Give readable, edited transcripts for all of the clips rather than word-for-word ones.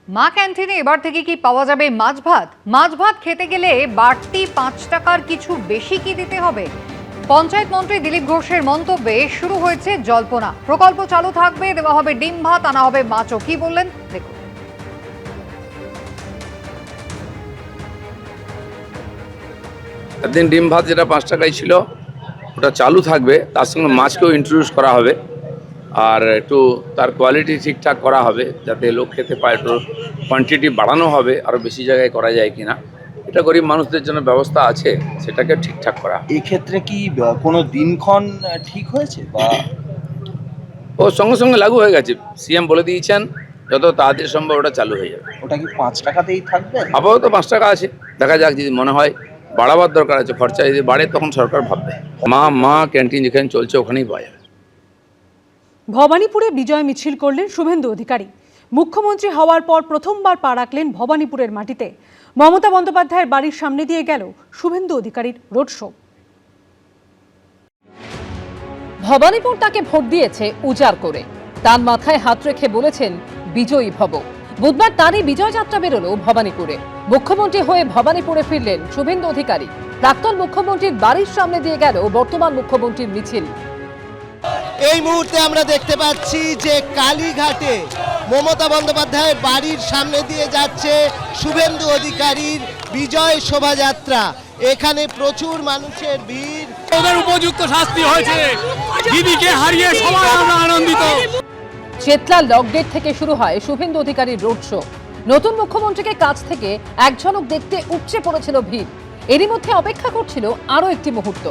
মা ক্যান্টিনে এবার থেকে কি পাওয়া যাবে মাছ ভাত? মাছ ভাত খেতে গেলে বাড়তি 5 টাকার কিছু বেশি কি দিতে হবে? পঞ্চায়েত মন্ত্রী দিলীপ ঘোষের মন্তব্যে শুরু হয়েছে জল্পনা। প্রকল্প চালু থাকবে, দেওয়া হবে ডিম ভাত, আনা হবে মাছও। কি বললেন দেখুন। একদিন ডিম ভাত যেটা 5 টাকায় ছিল ওটা চালু থাকবে, তার সঙ্গে মাছকেও ইন্ট্রোডিউস করা হবে আর একটু তার কোয়ালিটি ঠিকঠাক করা হবে যাতে লোক খেতে পায়। একটু কোয়ান্টিটি বাড়ানো হবে, আরও বেশি জায়গায় করা যায় কিনা, এটা গরিব মানুষদের জন্য ব্যবস্থা আছে, সেটাকে ঠিকঠাক করা। এক্ষেত্রে কি কোনো দিনক্ষণ ঠিক হয়েছে বা ও সঙ্গে সঙ্গে লাগু হয়ে গেছে? সিএম বলে দিয়েছেন যত তাড়াতাড়ি সম্ভব ওটা চালু হয়ে যাবে। ওটা কি 5 টাকাতেই থাকবে? আপাতত 5 টাকা আছে, দেখা যাক, যদি মনে হয় বাড়াবার দরকার আছে, খরচা যদি বাড়ে তখন সরকার ভাববে। মা ক্যান্টিন যেখানে চলছে ওখানেই পাওয়া যাবে। ভবানীপুরে বিজয় মিছিল করলেন শুভেন্দু অধিকারী। মুখ্যমন্ত্রী হওয়ার পর প্রথমবার পা রাখলেন ভবানীপুরের মাটিতে। মমতা বন্দ্যোপাধ্যায়ের বাড়ির সামনে দিয়ে গেল শুভেন্দু অধিকারীর রোড শো। ভবানীপুর তাকে ভোট দিয়েছে উজাড় করে, তার মাথায় হাত রেখে বলেছেন বিজয়ী ভব। বুধবার তারই বিজয় যাত্রা বেরোলো ভবানীপুরে। মুখ্যমন্ত্রী হয়ে ভবানীপুরে ফিরলেন শুভেন্দু অধিকারী। প্রাক্তন মুখ্যমন্ত্রীর বাড়ির সামনে দিয়ে গেল বর্তমান মুখ্যমন্ত্রীর মিছিল। এই মুহূর্তে আমরা দেখতে পাচ্ছি যে কালীঘাটে মমতা বন্দ্যোপাধ্যায়ের বাড়ির সামনে দিয়ে যাচ্ছে শুভেন্দু অধিকারীর বিজয় শোভাযাত্রা। এখানে প্রচুর মানুষের ভিড়। ওদের উপযুক্ত শাস্তি হয়েছে, দিদিকে হারিয়ে সবাই আমরা আনন্দিত। চেতলা লকগেট থেকে শুরু হয় শুভেন্দু অধিকারীর রোড শো। নতুন মুখ্যমন্ত্রীকে কাছ থেকে এক ঝলক দেখতে উপচে পড়েছিল ভিড়। এরই মধ্যে অপেক্ষা করছিল আরও একটি মুহূর্ত।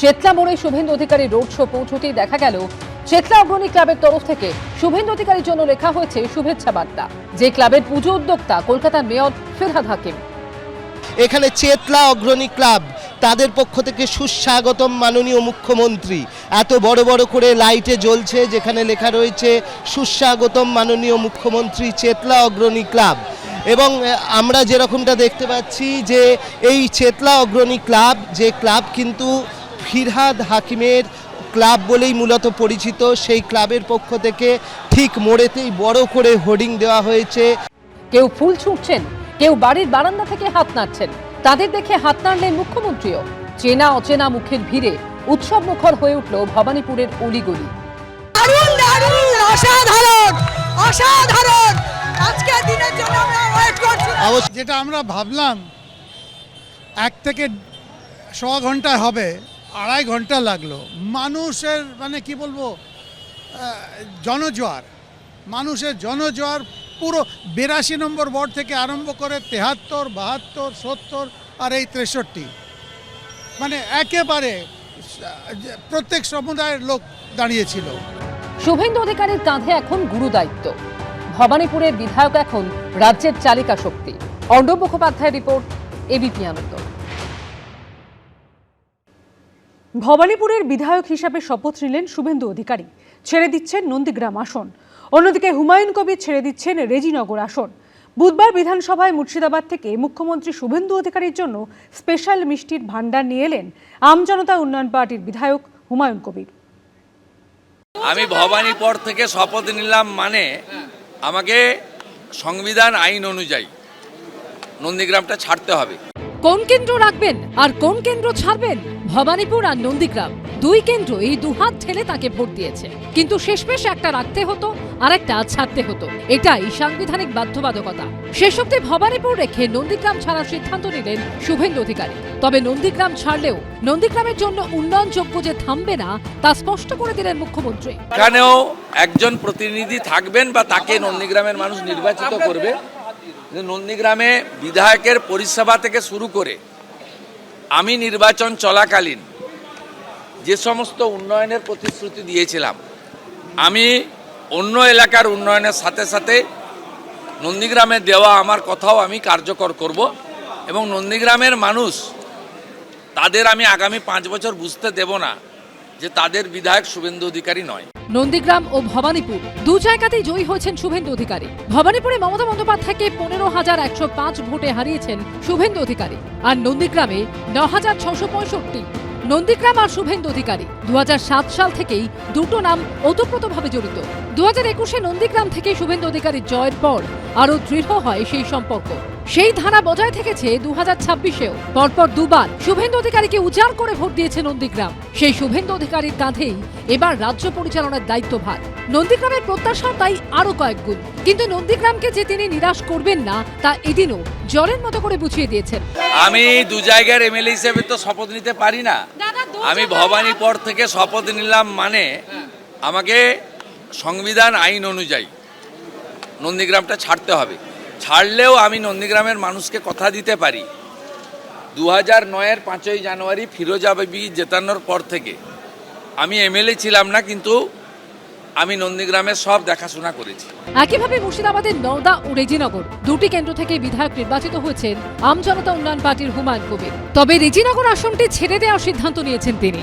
চেতলা মোড়ে শুভেন্দু অধিকারীর রোড শো পৌঁছতেই দেখা গেল চেতলা অগ্রণী ক্লাবের তরফ থেকে শুভেন্দু অধিকারীর জন্য লেখা হয়েছে শুভেচ্ছা বার্তা, যে ক্লাবের পুজো উদ্যোক্তা কলকাতার মেয়র ফিরহাদ হাকিম। এখানে চেতলা অগ্রণী ক্লাব, তাদের পক্ষ থেকে সুস্বাগতম মাননীয় মুখ্যমন্ত্রী। এত বড় বড় করে লাইটে জ্বলছে যেখানে লেখা রয়েছে সুস্বাগতম মাননীয় মুখ্যমন্ত্রী চেতলা অগ্রণী ক্লাব। এবং আমরা যেরকমটা দেখতে পাচ্ছি যে এই চেতলা অগ্রণী ক্লাব, যে ক্লাব কিন্তু ফিরহাদ হাকিমের ক্লাব বলেই মূলত পরিচিত, সেই ক্লাবের পক্ষ থেকে ঠিক মোড়েতেই বড় করে হোর্ডিং দেওয়া হয়েছে। কেউ ফুল ছুঁড়ছেন, কেউ বাড়ির বারান্দা থেকে হাত নাড়ছেন। তাদের দেখে হাত নাড়লেন মুখ্যমন্ত্রীও। চেনা অচেনা মুখের ভিড়ে উৎসব মুখর হয়ে উঠল ভবানীপুরের অলিগলি। যেটা আমরা ভাবলাম 1 থেকে 1.25 ঘন্টায় হবে, 2.5 ঘন্টা লাগলো। মানুষের মানে কি বলবো, মানুষের জনজোয়ার পুরো 82 নম্বর ওয়ার্ড থেকে আরম্ভ করে 73, 72, 70 আর এই 63, মানে একেবারে প্রত্যেক সমুদায়ের লোক দাঁড়িয়েছিল। শুভেন্দু অধিকারীর কাঁধে এখন গুরু দায়িত্ব। ভবানীপুরের বিধায়ক এখন রাজ্যের চালিকা শক্তি। অর্ণব মুখোপাধ্যায়ের রিপোর্ট, এবিপি আনন্দ। ভবানীপুরের বিধায়ক হিসাবে শপথ নিলেন শুভেন্দু অধিকারী। ছেড়ে দিচ্ছেন নন্দীগ্রাম আসন। অন্যদিকে হুমায়ুন কবির ছেড়ে দিচ্ছেন রেজিনগর আসন। বুধবার বিধানসভায় মুর্শিদাবাদ থেকে মুখ্যমন্ত্রী শুভেন্দু অধিকারীর জন্য স্পেশাল মিষ্টির ভান্ডার নিয়ে এলেন আমজনতা উন্নয়ন পার্টির বিধায়ক হুমায়ুন কবির। আমি ভবানীপুর থেকে শপথ নিলাম, মানে আমাকে সংবিধান আইন অনুযায়ী নন্দীগ্রামটা ছাড়তে হবে। কোন কেন্দ্র রাখবেন আর কোন কেন্দ্র ছাড়বেন? ভবানীপুর আর নন্দীগ্রাম, দুই কেন্দ্র এই দুহাত ঠেলে তাকে ভোট দিয়েছে, কিন্তু শেষমেশ একটা রাখতে হতো আর একটা ছাড়তে হতো। এটাই সাংবিধানিক বাধ্যবাধকতা। শেষ অব্দি ভবানীপুর রেখে নন্দীগ্রাম ছাড়ার সিদ্ধান্ত নিলেন শুভেন্দু অধিকারী। তবে নন্দীগ্রাম ছাড়লেও নন্দীগ্রামের জন্য উন্নয়নযোগ্য যে থামবে না তা স্পষ্ট করে দিলেন মুখ্যমন্ত্রী। এখানেও একজন প্রতিনিধি থাকবেন বা তাকে নন্দীগ্রামের মানুষ নির্বাচিত করবে। নন্দীগ্রামে বিধায়কের পরিষেবা থেকে শুরু করে আমি নির্বাচন চলাকালীন যে সমস্ত উন্নয়নের প্রতিশ্রুতি দিয়েছিলাম, আমি অন্য এলাকার উন্নয়নের সাথে সাথে নন্দীগ্রামে দেওয়া আমার কথাও আমি কার্যকর করব এবং নন্দীগ্রামের মানুষ, তাদের আমি আগামী 5 বছর বুঝতে দেব না যে তাদের বিধায়ক শুভেন্দু অধিকারী নয়। নন্দীগ্রাম ও ভবানীপুর দু জায়গাতেই জয়ী হয়েছেন শুভেন্দু অধিকারী। ভবানীপুরে মমতা বন্দ্যোপাধ্যায়কে 15,105 ভোটে হারিয়েছেন শুভেন্দু অধিকারী, আর নন্দীগ্রামে 9,665। নন্দীগ্রাম আর শুভেন্দু অধিকারী 2007 সাল থেকেই দুটো নাম ওতপ্রোতভাবে জড়িত। 2021-এ নন্দীগ্রাম থেকে শুভেন্দু অধিকারীর জয়ের পর আরও দৃঢ় হয় সেই সম্পর্ক। সেই ধারা বজায় থেকেছে 2026-এও। পরপর দুবার শুভেন্দু অধিকারীকে উজাড় করে ভোট দিয়েছে নন্দীগ্রাম। সেই শুভেন্দু অধিকারীর কাঁধেই এবার রাজ্য পরিচালনার দায়িত্বভার। নন্দীগ্রামের প্রত্যাশাও তাই আরও কয়েক গুণ। কিন্তু নন্দীগ্রামকে যে তিনি নিরাশ করবেন না তা এদিনও জলের মতো করে বুঝিয়ে দিয়েছেন। আমি দু জায়গার এমএলএ হিসেবে তো শপথ নিতে পারি না। আমি ভবানীপুর থেকে শপথ নিলাম মানে আমাকে সংবিধান আইন অনুযায়ী নন্দীগ্রামটা ছাড়তে হবে। ছাড়লেও আমি নন্দীগ্রামের মানুষকে কথা দিতে পারি 2009-এর 5ই জানুয়ারি ফিরোজা বিবি জেতানোর পর থেকে আমি এমএলএ ছিলাম না, কিন্তু আমি নন্দীগ্রামের সব দেখাশোনা করেছি। একইভাবে মুর্শিদাবাদের নওদা ও রেজিনগর দুটি কেন্দ্র থেকে বিধায়ক নির্বাচিত হয়েছেন আম জনতা উন্নয়ন পার্টির হুমায়ুন কবির। তবে রেজিনগর আসনটি ছেড়ে দেওয়ার সিদ্ধান্ত নিয়েছেন তিনি।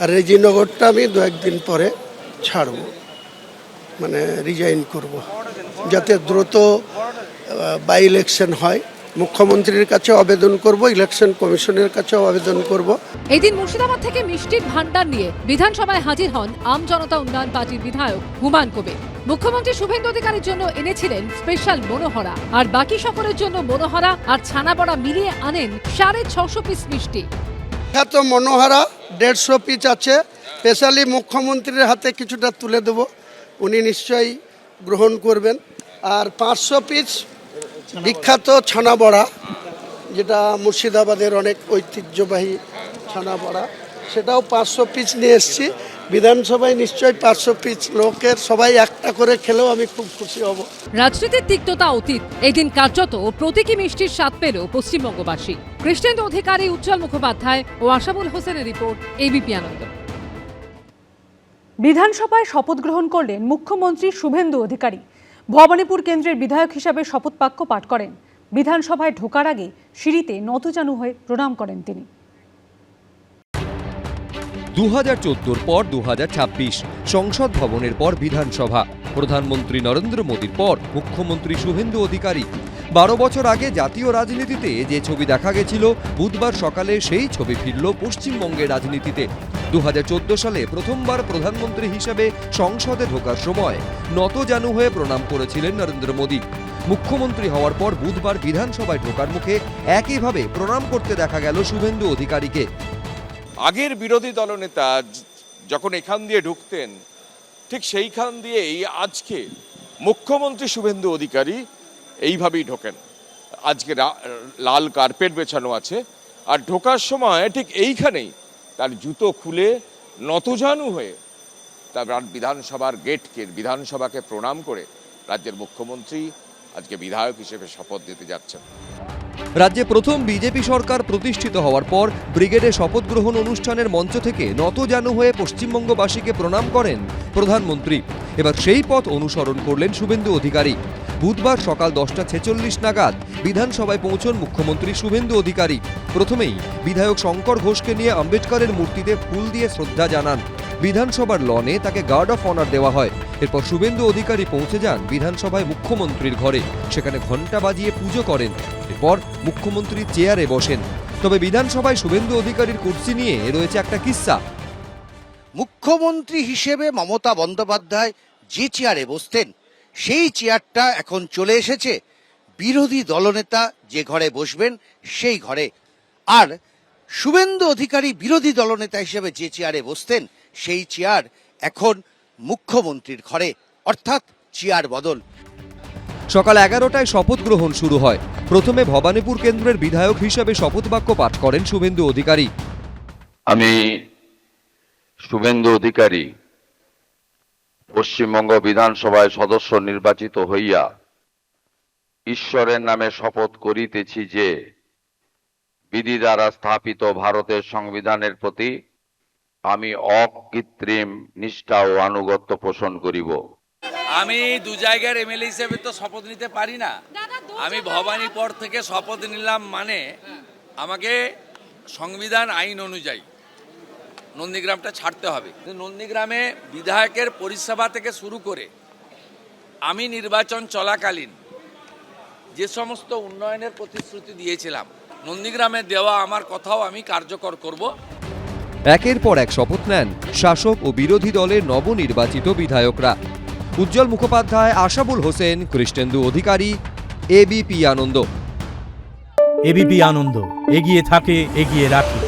আর রেজিনগরটা আমি 2-1 দিন পরে ছাড়ব, মানে রিজাইন করব, যাতে দ্রুত বাই ইলেকশন হয়। মুখ্যমন্ত্রীর কাছে আবেদন করব, ইলেকশন কমিশনের কাছেও আবেদন করব। এদিন মুর্শিদাবাদ থেকে মিষ্টির ভান্ডার নিয়ে বিধানসভায় হাজির হন আম জনতা উন্নয়ন পার্টির বিধায়ক হুমায়ুন কবির। মুখ্যমন্ত্রী শুভেন্দু অধিকারীর জন্য এনেছিলেন স্পেশাল মনোহরা, আর বাকি সকলের জন্য মনোহরা আর ছানাবড়া মিলিয়ে আনেন 650 পিস মিষ্টি। খ্যাত মনোহরা 150 পিস আছে, স্পেশালি মুখ্যমন্ত্রীর হাতে কিছুটা তুলে দেব, উনি নিশ্চয়ই গ্রহণ করবেন। আর 500 পিস বিখ্যাত ছানাবড়া, যেটা মুর্শিদাবাদের অনেক ঐতিহ্যবাহী ছানাবড়া, সেটাও 500 পিস নিয়ে এসেছি। বিধানসভায় নিশ্চয়ই 500 পিস লোকের সবাই একটা করে খেলেও আমি খুব খুশি হব। রাজনীতির তিক্ততা অতীত, এদিন কার্যত প্রতীকী মিষ্টির স্বাদ পেল পশ্চিমবঙ্গবাসী। কৃষ্ণেন্দু অধিকারী, উজ্জ্বল মুখোপাধ্যায় ও আশাবুল হোসেনের রিপোর্ট, এবিপি আনন্দ। বিধানসভায় শপথ গ্রহণ করলেন মুখ্যমন্ত্রী শুভেন্দু অধিকারী। ভবানীপুর কেন্দ্রের বিধায়ক হিসাবে শপথ বাক্য পাঠ করেন। বিধানসভায় ঢোকার আগে সিঁড়িতে নতজানু হয়ে প্রণাম করেন তিনি। 2014 পর 2026, সংসদ ভবনের পর বিধানসভা, প্রধানমন্ত্রী নরেন্দ্র মোদীর পর মুখ্যমন্ত্রী শুভেন্দু অধিকারী। 12 বছর আগে জাতীয় রাজনীতিতে যে ছবি দেখা গেছিল, বুধবার সকালে সেই ছবি ফিরল পশ্চিমবঙ্গের রাজনীতিতে। 2014 সালে প্রথমবার প্রধানমন্ত্রী হিসেবে সংসদে ঢোকার সময় নতজানু হয়ে প্রণাম করেছিলেন নরেন্দ্র মোদী। মুখ্যমন্ত্রী হওয়ার পর বুধবার বিধানসভায় ঢোকার মুখে একইভাবে প্রণাম করতে দেখা গেল শুভেন্দু অধিকারীকে। আগের বিরোধী দলনেতা যখন এখান দিয়ে ঢুকতেন, ঠিক সেইখান দিয়েই আজকে মুখ্যমন্ত্রী শুভেন্দু অধিকারী এইভাবেই ঢোকেন। আজকে লাল কার্পেট বেছানো আছে, আর ঢোকার সময় ঠিক এইখানেই তার জুতো খুলে নতজানু হয়ে তার বিধানসভাকে প্রণাম করে রাজ্যের মুখ্যমন্ত্রী আজকে বিধায়ক হিসেবে শপথ নিতে যাচ্ছেন। রাজ্যে প্রথম বিজেপি সরকার প্রতিষ্ঠিত হওয়ার পর ব্রিগেডে শপথ গ্রহণ অনুষ্ঠানের মঞ্চ থেকে নতজানু হয়ে পশ্চিমবঙ্গবাসীকে প্রণাম করেন প্রধানমন্ত্রী। এবার সেই পথ অনুসরণ করলেন শুভেন্দু অধিকারী। বুধবার সকাল 10:46 নাগাদ বিধানসভায় পৌঁছন মুখ্যমন্ত্রী শুভেন্দু অধিকারী। প্রথমেই বিধায়ক শঙ্কর ঘোষকে নিয়ে আম্বেদকরের মূর্তিতে ফুল দিয়ে শ্রদ্ধা জানান। বিধানসভার লনে তাকে গার্ড অফ অনার দেওয়া হয়। এরপর শুভেন্দু অধিকারী পৌঁছে যান বিধানসভায় মুখ্যমন্ত্রীর ঘরে, সেখানে ঘণ্টা বাজিয়ে পুজো করেন। এরপর মুখ্যমন্ত্রী চেয়ারে বসেন। তবে বিধানসভায় শুভেন্দু অধিকারীর কুর্সি নিয়ে রয়েছে একটা কিস্সা। মুখ্যমন্ত্রী হিসেবে মমতা বন্দ্যোপাধ্যায় যে চেয়ারে বসতেন, সেই চেয়ারটা এখন চলে এসেছে বিরোধী দলনেতা যে ঘরে বসবেন সেই ঘরে। আর শুভেন্দু অধিকারী বিরোধী দলনেতা হিসেবে যে চেয়ারে বসতেন, সেই চেয়ার এখন মুখ্যমন্ত্রীর ঘরে, অর্থাৎ চেয়ার বদল। সকাল 11টায় শপথ গ্রহণ শুরু হয়। প্রথমে ভবানীপুর কেন্দ্রের বিধায়ক হিসেবে শপথ বাক্য পাঠ করেন শুভেন্দু অধিকারী। আমি শুভেন্দু অধিকারী পশ্চিমবঙ্গ বিধানসভায় সদস্য নির্বাচিত হইয়া ঈশ্বরের নামে শপথ করিতেছি যে বিধি দ্বারা স্থাপিত ভারতের সংবিধানের প্রতি আমি অকৃত্রিম নিষ্ঠা ও আনুগত্য পোষণ করিব। আমি দু জায়গার এমএলএ হিসেবে তো শপথ নিতে পারি না। আমি ভবানীপুর থেকে শপথ নিলাম মানে আমাকে সংবিধান আইন অনুযায়ী নন্দীগ্রামটা ছাড়তে হবে। নন্দীগ্রামে বিধায়কের পরিষেবা থেকে শুরু করে আমি নির্বাচন চলাকালীন যে সমস্ত উন্নয়নের প্রতিশ্রুতি দিয়েছিলাম, নন্দীগ্রামে দেওয়া আমার কথাও আমি কার্যকর করব। একের পর এক শপথ নেন শাসক ও বিরোধী দলের নবনির্বাচিত বিধায়করা। উজ্জ্বল মুখোপাধ্যায়, আশাবুল হোসেন, কৃষ্ণেন্দু অধিকারী, এবিপি আনন্দ। এবিপি আনন্দ, এগিয়ে থাকে, এগিয়ে রাখে।